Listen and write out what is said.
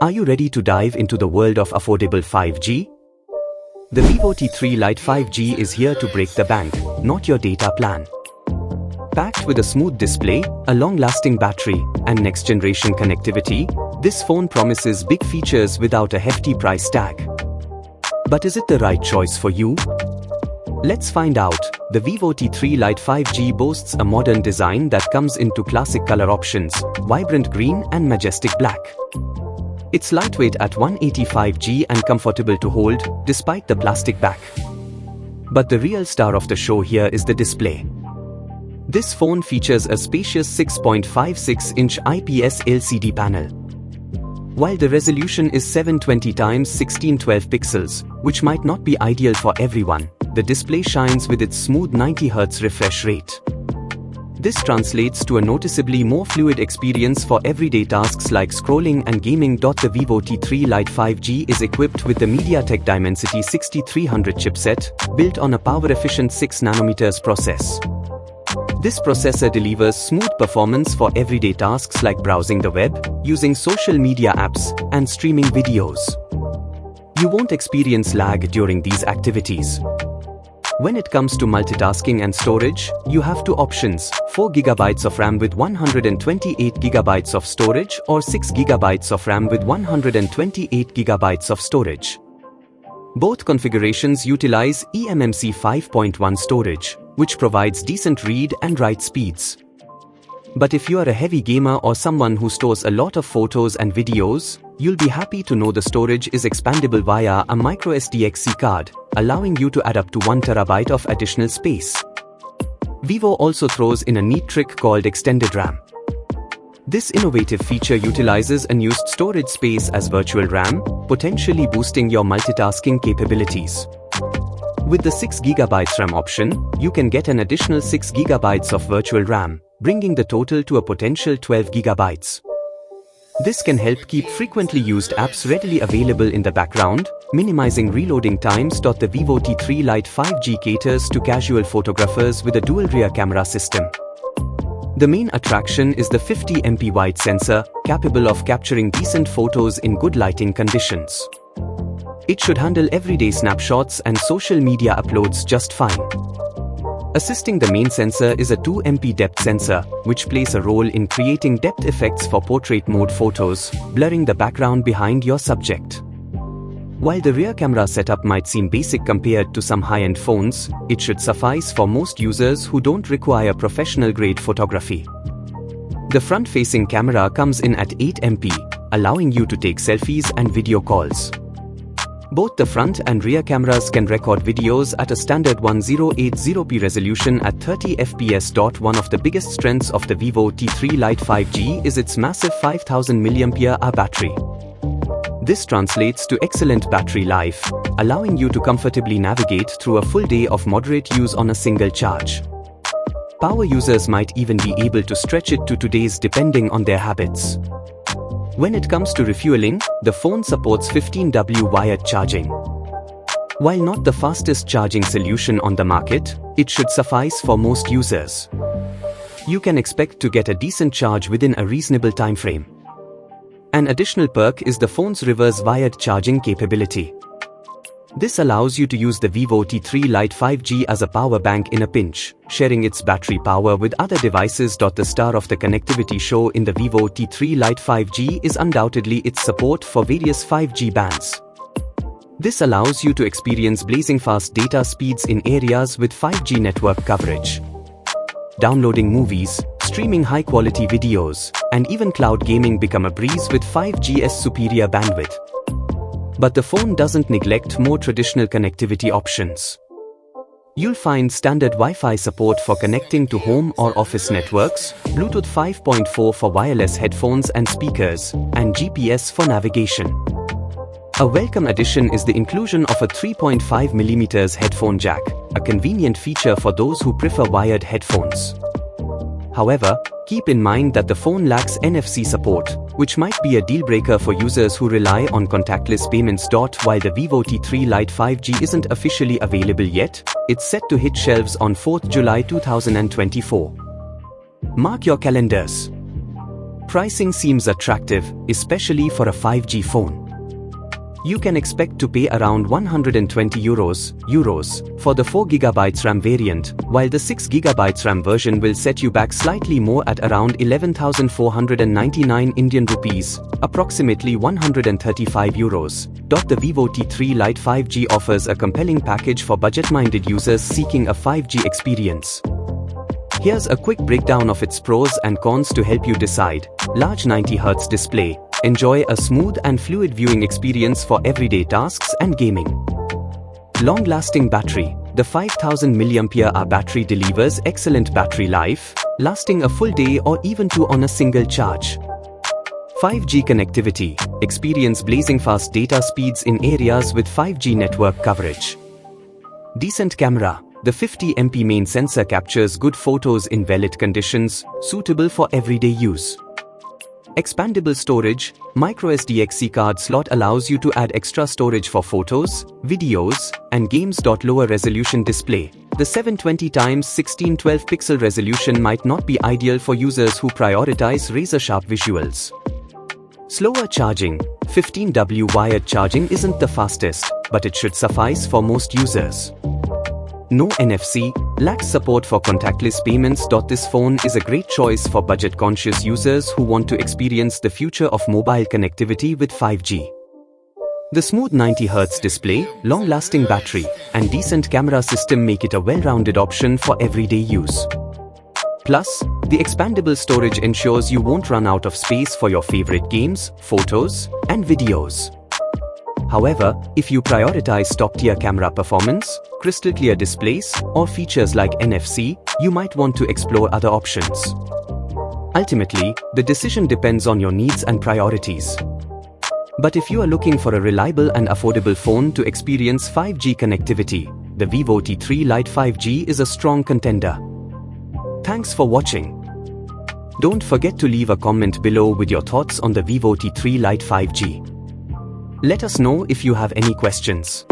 Are you ready to dive into the world of affordable 5G? The Vivo T3 Lite 5G is here to break the bank, not your data plan. Packed with a smooth display, a long-lasting battery, and next-generation connectivity, this phone promises big features without a hefty price tag. But is it the right choice for you? Let's find out. The Vivo T3 Lite 5G boasts a modern design that comes into classic color options, vibrant green and majestic black. It's lightweight at 185 g and comfortable to hold, despite the plastic back. But the real star of the show here is the display. This phone features a spacious 6.56-inch IPS LCD panel. While the resolution is 720x1612 pixels, which might not be ideal for everyone, the display shines with its smooth 90 Hz refresh rate. This translates to a noticeably more fluid experience for everyday tasks like scrolling and gaming. The Vivo T3 Lite 5G is equipped with the MediaTek Dimensity 6300 chipset, built on a power-efficient 6nm process. This processor delivers smooth performance for everyday tasks like browsing the web, using social media apps, and streaming videos. You won't experience lag during these activities. When it comes to multitasking and storage, you have two options: 4GB of RAM with 128GB of storage or 6GB of RAM with 128GB of storage. Both configurations utilize eMMC 5.1 storage, which provides decent read and write speeds. But if you are a heavy gamer or someone who stores a lot of photos and videos, you'll be happy to know the storage is expandable via a microSD card, allowing you to add up to 1TB of additional space. Vivo also throws in a neat trick called extended RAM. This innovative feature utilizes unused storage space as virtual RAM, potentially boosting your multitasking capabilities. With the 6GB RAM option, you can get an additional 6GB of virtual RAM, bringing the total to a potential 12GB. This can help keep frequently used apps readily available in the background, minimizing reloading times. The Vivo T3 Lite 5G caters to casual photographers with a dual rear camera system. The main attraction is the 50MP wide sensor, capable of capturing decent photos in good lighting conditions. It should handle everyday snapshots and social media uploads just fine. Assisting the main sensor is a 2MP depth sensor, which plays a role in creating depth effects for portrait mode photos, blurring the background behind your subject. While the rear camera setup might seem basic compared to some high-end phones, it should suffice for most users who don't require professional-grade photography. The front-facing camera comes in at 8MP, allowing you to take selfies and video calls. Both the front and rear cameras can record videos at a standard 1080p resolution at 30 fps. One of the biggest strengths of the Vivo T3 Lite 5G is its massive 5000 mAh battery. This translates to excellent battery life, allowing you to comfortably navigate through a full day of moderate use on a single charge. Power users might even be able to stretch it to 2 days depending on their habits. When it comes to refueling, the phone supports 15W wired charging. While not the fastest charging solution on the market, it should suffice for most users. You can expect to get a decent charge within a reasonable time frame. An additional perk is the phone's reverse wired charging capability. This allows you to use the Vivo T3 Lite 5G as a power bank in a pinch, sharing its battery power with other devices. The star of the connectivity show in the Vivo T3 Lite 5G is undoubtedly its support for various 5G bands. This allows you to experience blazing fast data speeds in areas with 5G network coverage. Downloading movies, streaming high-quality videos, and even cloud gaming become a breeze with 5G's superior bandwidth. But the phone doesn't neglect more traditional connectivity options. You'll find standard Wi-Fi support for connecting to home or office networks, Bluetooth 5.4 for wireless headphones and speakers, and GPS for navigation. A welcome addition is the inclusion of a 3.5mm headphone jack, a convenient feature for those who prefer wired headphones. However, keep in mind that the phone lacks NFC support, which might be a deal-breaker for users who rely on contactless payments. While the Vivo T3 Lite 5G isn't officially available yet, it's set to hit shelves on 4th July 2024. Mark your calendars. pricing seems attractive, especially for a 5G phone. You can expect to pay around €120 for the 4GB RAM variant, while the 6GB RAM version will set you back slightly more at around 11,499 Indian rupees, approximately €135. The Vivo T3 Lite 5G offers a compelling package for budget-minded users seeking a 5G experience. Here's a quick breakdown of its pros and cons to help you decide. Large 90Hz display. Enjoy a smooth and fluid viewing experience for everyday tasks and gaming. Long-lasting battery. The 5000 mAh battery delivers excellent battery life, lasting a full day or even two on a single charge. 5G connectivity. Experience blazing fast data speeds in areas with 5G network coverage. Decent camera. The 50MP main sensor captures good photos in well-lit conditions, suitable for everyday use. Expandable storage. microSD card slot allows you to add extra storage for photos, videos, and games. Lower resolution display. The 720x1612 pixel resolution might not be ideal for users who prioritize razor-sharp visuals. Slower charging. 15W wired charging isn't the fastest, but it should suffice for most users. No NFC, lacks support for contactless payments. This phone is a great choice for budget-conscious users who want to experience the future of mobile connectivity with 5G. The smooth 90Hz display, long-lasting battery, and decent camera system make it a well-rounded option for everyday use. Plus, the expandable storage ensures you won't run out of space for your favorite games, photos, and videos. However, if you prioritize top-tier camera performance, crystal-clear displays, or features like NFC, you might want to explore other options. Ultimately, the decision depends on your needs and priorities. But if you are looking for a reliable and affordable phone to experience 5G connectivity, the Vivo T3 Lite 5G is a strong contender. Thanks for watching. Don't forget to leave a comment below with your thoughts on the Vivo T3 Lite 5G. Let us know if you have any questions.